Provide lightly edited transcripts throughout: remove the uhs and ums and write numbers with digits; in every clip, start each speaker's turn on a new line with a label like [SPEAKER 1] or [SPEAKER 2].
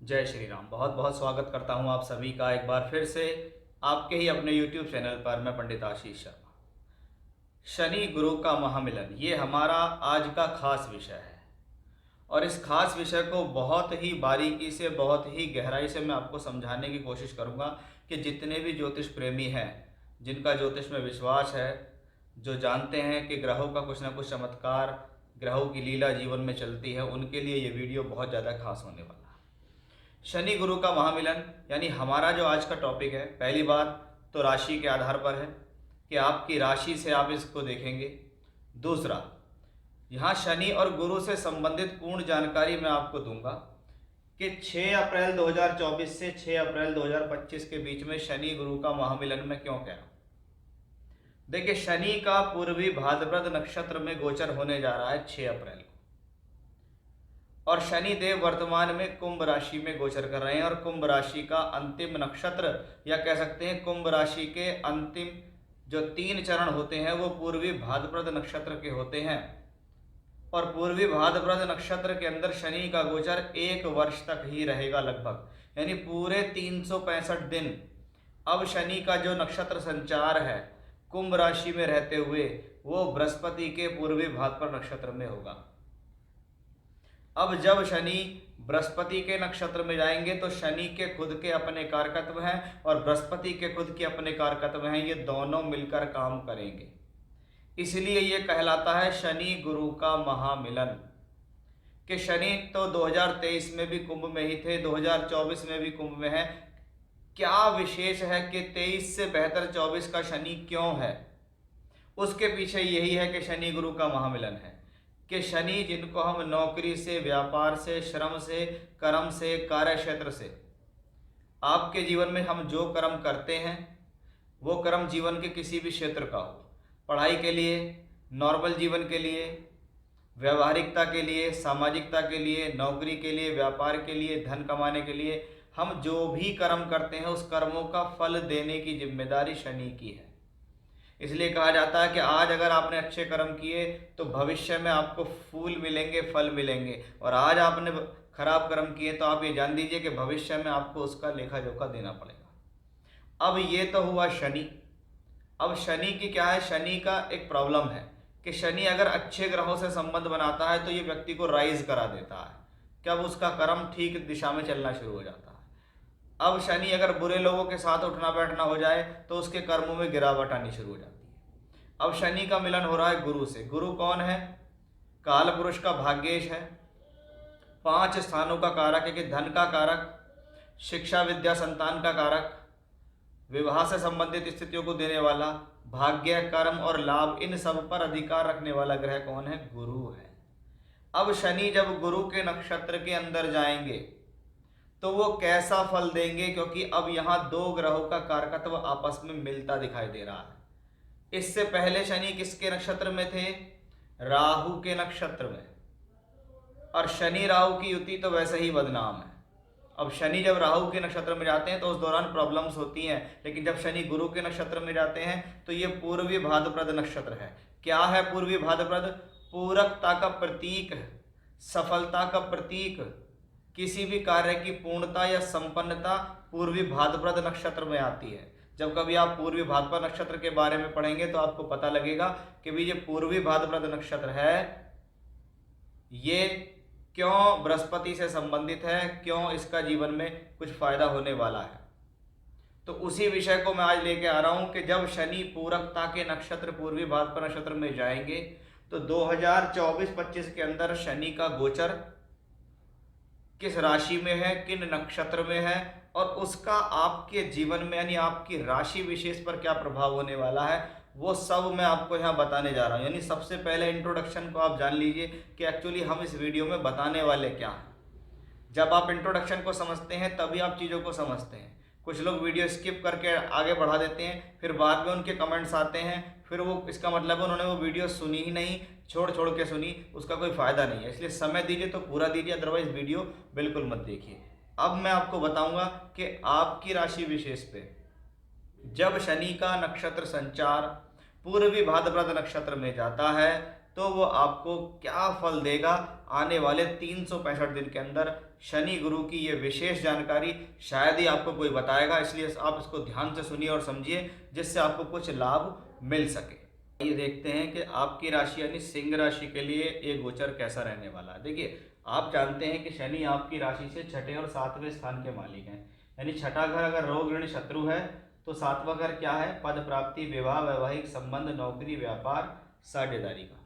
[SPEAKER 1] जय श्री राम। बहुत बहुत स्वागत करता हूं आप सभी का एक बार फिर से आपके ही अपने YouTube चैनल पर। मैं पंडित आशीष शर्मा। शनि गुरु का महामिलन, ये हमारा आज का खास विषय है। और इस खास विषय को बहुत ही बारीकी से, बहुत ही गहराई से मैं आपको समझाने की कोशिश करूंगा कि जितने भी ज्योतिष प्रेमी हैं, जिनका ज्योतिष में विश्वास है, जो जानते हैं कि ग्रहों का कुछ ना कुछ चमत्कार, ग्रहों की लीला जीवन में चलती है, उनके लिए ये वीडियो बहुत ज़्यादा खास होने वाला है। शनि गुरु का महामिलन यानी हमारा जो आज का टॉपिक है, पहली बात तो राशि के आधार पर है कि आपकी राशि से आप इसको देखेंगे। दूसरा, यहाँ शनि और गुरु से संबंधित पूर्ण जानकारी मैं आपको दूंगा कि 6 अप्रैल 2024 से 6 अप्रैल 2025 के बीच में शनि गुरु का महामिलन मैं क्यों कह रहा हूँ। देखिए, शनि का पूर्वी भाद्रपद नक्षत्र में गोचर होने जा रहा है 6 अप्रैल को, और शनि देव वर्तमान में कुंभ राशि में गोचर कर रहे हैं। और कुंभ राशि का अंतिम नक्षत्र, या कह सकते हैं कुंभ राशि के अंतिम जो 3 चरण होते हैं वो पूर्वी भाद्रपद नक्षत्र के होते हैं। और पूर्वी भाद्रपद नक्षत्र के अंदर शनि का गोचर 1 वर्ष तक ही रहेगा लगभग, यानी पूरे 365 दिन। अब शनि का जो नक्षत्र संचार है कुंभ राशि में रहते हुए, वो बृहस्पति के पूर्वी भाद्रपद नक्षत्र में होगा। अब जब शनि बृहस्पति के नक्षत्र में जाएंगे तो शनि के खुद के अपने कारकत्व हैं और बृहस्पति के खुद के अपने कारकत्व हैं, ये दोनों मिलकर काम करेंगे। इसलिए ये कहलाता है शनि गुरु का महामिलन। कि शनि तो 2023 में भी कुंभ में ही थे, 2024 में भी कुंभ में है। क्या विशेष है कि 23 से बेहतर 24 का शनि क्यों है? उसके पीछे यही है कि शनि गुरु का महामिलन है। कि शनि जिनको हम नौकरी से, व्यापार से, श्रम से, कर्म से, कार्य क्षेत्र से, आपके जीवन में हम जो कर्म करते हैं वो कर्म जीवन के किसी भी क्षेत्र का हो, पढ़ाई के लिए, नॉर्मल जीवन के लिए, व्यवहारिकता के लिए, सामाजिकता के लिए, नौकरी के लिए, व्यापार के लिए, धन कमाने के लिए, हम जो भी कर्म करते हैं उस कर्मों का फल देने की जिम्मेदारी शनि की है। इसलिए कहा जाता है कि आज अगर आपने अच्छे कर्म किए तो भविष्य में आपको फूल मिलेंगे, फल मिलेंगे। और आज आपने खराब कर्म किए तो आप ये जान दीजिए कि भविष्य में आपको उसका लेखा जोखा देना पड़ेगा। अब ये तो हुआ शनि। अब शनि की क्या है, शनि का एक प्रॉब्लम है कि शनि अगर अच्छे ग्रहों से संबंध बनाता है तो ये व्यक्ति को राइज करा देता है कि अब उसका कर्म ठीक दिशा में चलना शुरू हो जाता है। अब शनि अगर बुरे लोगों के साथ उठना बैठना हो जाए तो उसके कर्मों में गिरावट आनी शुरू हो जाती है। अब शनि का मिलन हो रहा है गुरु से। गुरु कौन है? काल पुरुष का भाग्येश है, 5 स्थानों का कारक है कि धन का कारक, शिक्षा विद्या संतान का कारक, विवाह से संबंधित स्थितियों को देने वाला, भाग्य, कर्म और लाभ, इन सब पर अधिकार रखने वाला ग्रह कौन है? गुरु है। अब शनि जब गुरु के नक्षत्र के अंदर जाएंगे तो वो कैसा फल देंगे? क्योंकि अब यहाँ 2 ग्रहों का कारकत्व आपस में मिलता दिखाई दे रहा है। इससे पहले शनि किसके नक्षत्र में थे? राहु के नक्षत्र में। और शनि राहु की युति तो वैसे ही बदनाम है। अब शनि जब राहु के नक्षत्र में जाते हैं तो उस दौरान प्रॉब्लम्स होती हैं, लेकिन जब शनि गुरु के नक्षत्र में जाते हैं तो ये पूर्वी भाद्रपद नक्षत्र है। क्या है पूर्वी भाद्रपद? पूरकता का प्रतीक, सफलता का प्रतीक, किसी भी कार्य की पूर्णता या संपन्नता पूर्वी भाद्रपद नक्षत्र में आती है। जब कभी आप पूर्वी भाद्रपद नक्षत्र के बारे में पढ़ेंगे तो आपको पता लगेगा कि भी ये पूर्वी भाद्रपद नक्षत्र है, ये क्यों बृहस्पति से संबंधित है, क्यों इसका जीवन में कुछ फायदा होने वाला है। तो उसी विषय को मैं आज लेके आ रहा हूं कि जब शनि पूरकता के नक्षत्र पूर्वी भाद्रपद नक्षत्र में जाएंगे तो 2024-25 के अंदर शनि का गोचर किस राशि में है, किन नक्षत्र में है, और उसका आपके जीवन में यानी आपकी राशि विशेष पर क्या प्रभाव होने वाला है, वो सब मैं आपको यहाँ बताने जा रहा हूँ। यानी सबसे पहले इंट्रोडक्शन को आप जान लीजिए कि एक्चुअली हम इस वीडियो में बताने वाले क्या हैं। जब आप इंट्रोडक्शन को समझते हैं तभी आप चीज़ों को समझते हैं। कुछ लोग वीडियो स्किप करके आगे बढ़ा देते हैं, फिर बाद में उनके कमेंट्स आते हैं, फिर वो इसका मतलब उन्होंने वो वीडियो सुनी ही नहीं, छोड़ छोड़ के सुनी, उसका कोई फ़ायदा नहीं है। इसलिए समय दीजिए तो पूरा दीजिए, अदरवाइज वीडियो बिल्कुल मत देखिए। अब मैं आपको बताऊंगा कि आपकी राशि विशेष पे जब शनि का नक्षत्र संचार पूर्वी भाद्रपद नक्षत्र में जाता है तो वो आपको क्या फल देगा, आने वाले 365 दिन के अंदर शनि गुरु की ये विशेष जानकारी शायद ही आपको कोई बताएगा, इसलिए आप इसको ध्यान से सुनिए और समझिए, जिससे आपको कुछ लाभ मिल सके। ये देखते हैं कि आपकी राशि यानी सिंह राशि के लिए ये गोचर कैसा रहने वाला है। देखिए, आप जानते हैं कि शनि आपकी राशि से छठे और सातवें स्थान के मालिक हैं, यानी छठा घर अगर रोग ऋण शत्रु है तो सातवां घर क्या है? पद प्राप्ति, विवाह, वैवाहिक संबंध, नौकरी, व्यापार, साझेदारी का।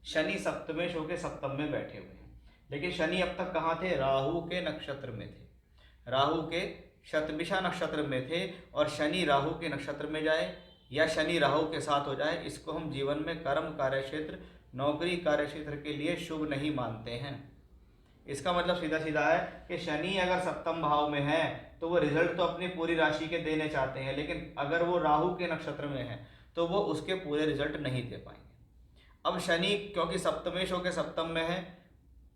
[SPEAKER 1] शनि सप्तमेश होकर सप्तम में बैठे हुए हैं, लेकिन शनि अब तक कहाँ थे? राहु के नक्षत्र में थे, राहु के शतभिषा नक्षत्र में थे, और शनि राहु के नक्षत्र में जाए या शनि राहु के साथ हो जाए, इसको हम जीवन में कर्म कार्य क्षेत्र, नौकरी कार्य क्षेत्र के लिए शुभ नहीं मानते हैं। इसका मतलब सीधा सीधा है कि शनि अगर सप्तम भाव में है तो वो रिजल्ट तो अपनी पूरी राशि के देने चाहते हैं, लेकिन अगर वो राहु के नक्षत्र में है तो वो उसके पूरे रिजल्ट नहीं दे पाएंगे। अब शनि क्योंकि सप्तमेश होकर सप्तम में है,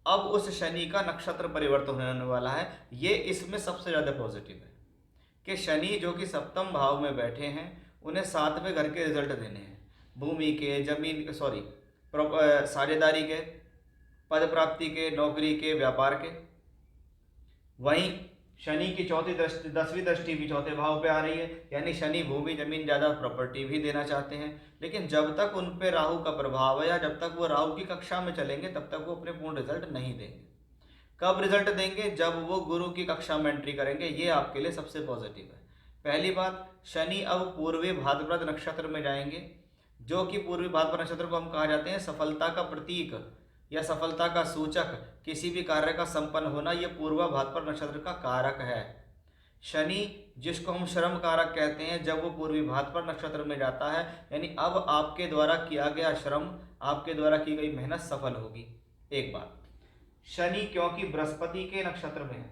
[SPEAKER 1] अब उस शनि का नक्षत्र परिवर्तन होने वाला है। ये इसमें सबसे ज़्यादा पॉजिटिव है कि शनि जो कि सप्तम भाव में बैठे हैं उन्हें सातवें घर के रिजल्ट देने हैं, भूमि के, जमीन के, साझेदारी के, पद प्राप्ति के, नौकरी के, व्यापार के। वहीं शनि की चौथी दृष्टि, 10वीं दृष्टि भी चौथे भाव पे आ रही है, यानी शनि भूमि, जमीन, जायदाद, प्रॉपर्टी भी देना चाहते हैं। लेकिन जब तक उन पे राहु का प्रभाव है या जब तक वो राहु की कक्षा में चलेंगे तब तक वो अपने पूर्ण रिजल्ट नहीं देंगे। कब रिजल्ट देंगे? जब वो गुरु की कक्षा में एंट्री करेंगे। ये आपके लिए सबसे पॉजिटिव है। पहली बात, शनि अब पूर्वी भाद्रपद नक्षत्र में जाएंगे, जो कि पूर्वी भाद्रपद नक्षत्र को हम कहा जाते हैं सफलता का प्रतीक या सफलता का सूचक, किसी भी कार्य का संपन्न होना, यह पूर्वा भाद्रपद नक्षत्र का कारक है। शनि जिसको हम श्रम कारक कहते हैं, जब वो पूर्वी भाद्रपद नक्षत्र में जाता है, यानी अब आपके द्वारा किया गया श्रम, आपके द्वारा की गई मेहनत सफल होगी। एक बात, शनि क्योंकि बृहस्पति के नक्षत्र में है,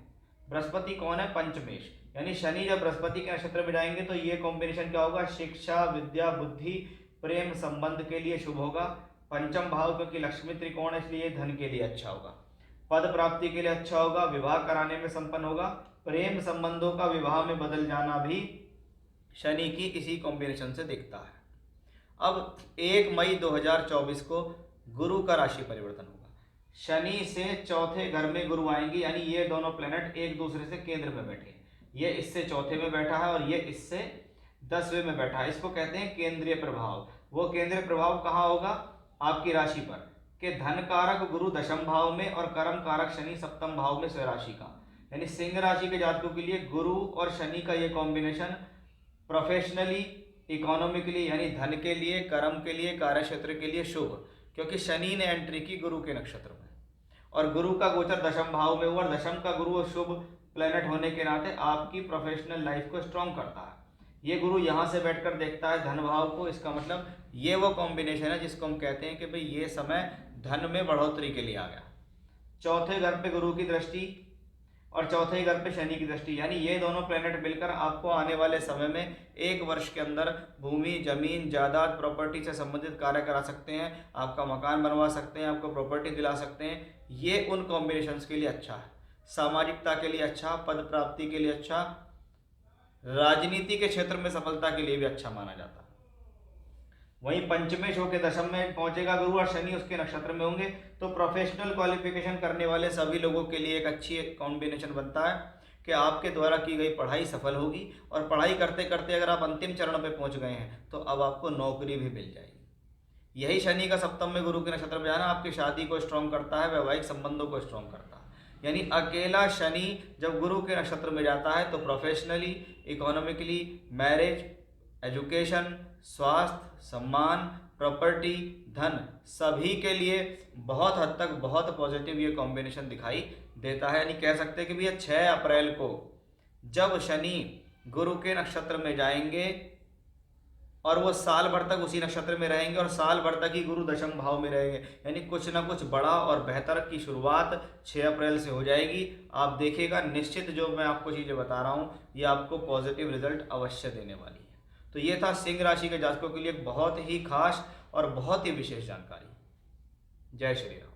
[SPEAKER 1] बृहस्पति कौन है? पंचमेश, यानी शनि जब बृहस्पति के नक्षत्र में जाएंगे तो ये कॉम्बिनेशन क्या होगा? शिक्षा, विद्या, बुद्धि, प्रेम संबंध के लिए शुभ होगा। पंचम भाव क्योंकि लक्ष्मी त्रिकोण है, इसलिए धन के लिए अच्छा होगा, पद प्राप्ति के लिए अच्छा होगा, विवाह कराने में संपन्न होगा, प्रेम संबंधों का विवाह में बदल जाना भी शनि की इसी कॉम्बिनेशन से दिखता है। अब 1 मई 2024 को गुरु का राशि परिवर्तन होगा। शनि से चौथे घर में गुरु आएंगे, यानी ये दोनों प्लेनेट एक दूसरे से केंद्र में बैठे, ये इससे चौथे में बैठा है और ये इससे 10वें में बैठा है। इसको कहते हैं केंद्रीय प्रभाव। वो केंद्रीय प्रभाव कहाँ होगा? आपकी राशि पर, कि धन कारक गुरु दशम भाव में और कर्म कारक शनि सप्तम भाव में स्वराशि का। यानी सिंह राशि के जातकों के लिए गुरु और शनि का ये कॉम्बिनेशन प्रोफेशनली, इकोनॉमिकली, यानी धन के लिए, कर्म के लिए, कार्य क्षेत्र के लिए शुभ, क्योंकि शनि ने एंट्री की गुरु के नक्षत्र में और गुरु का गोचर दशम भाव में हुआ। दशम का गुरु शुभ प्लेनेट होने के नाते आपकी प्रोफेशनल लाइफ को स्ट्रॉन्ग करता है। ये गुरु यहाँ से बैठकर देखता है धन भाव को, इसका मतलब ये वो कॉम्बिनेशन है जिसको हम कहते हैं कि भाई ये समय धन में बढ़ोतरी के लिए आ गया। चौथे घर पे गुरु की दृष्टि और चौथे घर पे शनि की दृष्टि, यानी ये दोनों प्लेनेट मिलकर आपको आने वाले समय में 1 वर्ष के अंदर भूमि, जमीन, जायदाद, प्रॉपर्टी से संबंधित कार्य करा सकते हैं, आपका मकान बनवा सकते हैं, आपको प्रॉपर्टी दिला सकते हैं। ये उन कॉम्बिनेशंस के लिए अच्छा है, सामाजिकता के लिए अच्छा, पद प्राप्ति के लिए अच्छा, राजनीति के क्षेत्र में सफलता के लिए भी अच्छा माना जाता है। वहीं पंचमेश होकर दशम में पहुंचेगा गुरु और शनि उसके नक्षत्र में होंगे, तो प्रोफेशनल क्वालिफिकेशन करने वाले सभी लोगों के लिए एक अच्छी कॉम्बिनेशन बनता है कि आपके द्वारा की गई पढ़ाई सफल होगी और पढ़ाई करते करते अगर आप अंतिम चरण पे पहुंच गए हैं तो अब आपको नौकरी भी मिल जाएगी। यही शनि का सप्तम में गुरु के नक्षत्र में जाना आपकी शादी को स्ट्रॉन्ग करता है, वैवाहिक संबंधों को स्ट्रॉन्ग करता है। यानी अकेला शनि जब गुरु के नक्षत्र में जाता है तो प्रोफेशनली, इकोनॉमिकली, मैरिज, एजुकेशन, स्वास्थ्य, सम्मान, प्रॉपर्टी, धन, सभी के लिए बहुत हद तक बहुत पॉजिटिव ये कॉम्बिनेशन दिखाई देता है। यानी कह सकते हैं कि भैया 6 अप्रैल को जब शनि गुरु के नक्षत्र में जाएंगे और वो साल भर तक उसी नक्षत्र में रहेंगे और साल भर तक ही गुरु दशम भाव में रहेंगे, यानी कुछ ना कुछ बड़ा और बेहतर की शुरुआत 6 अप्रैल से हो जाएगी। आप देखिएगा, निश्चित जो मैं आपको चीज़ें बता रहा हूँ ये आपको पॉजिटिव रिजल्ट अवश्य देने वाली है। तो ये था सिंह राशि के जातकों के लिए बहुत ही खास और बहुत ही विशेष जानकारी। जय श्री राम।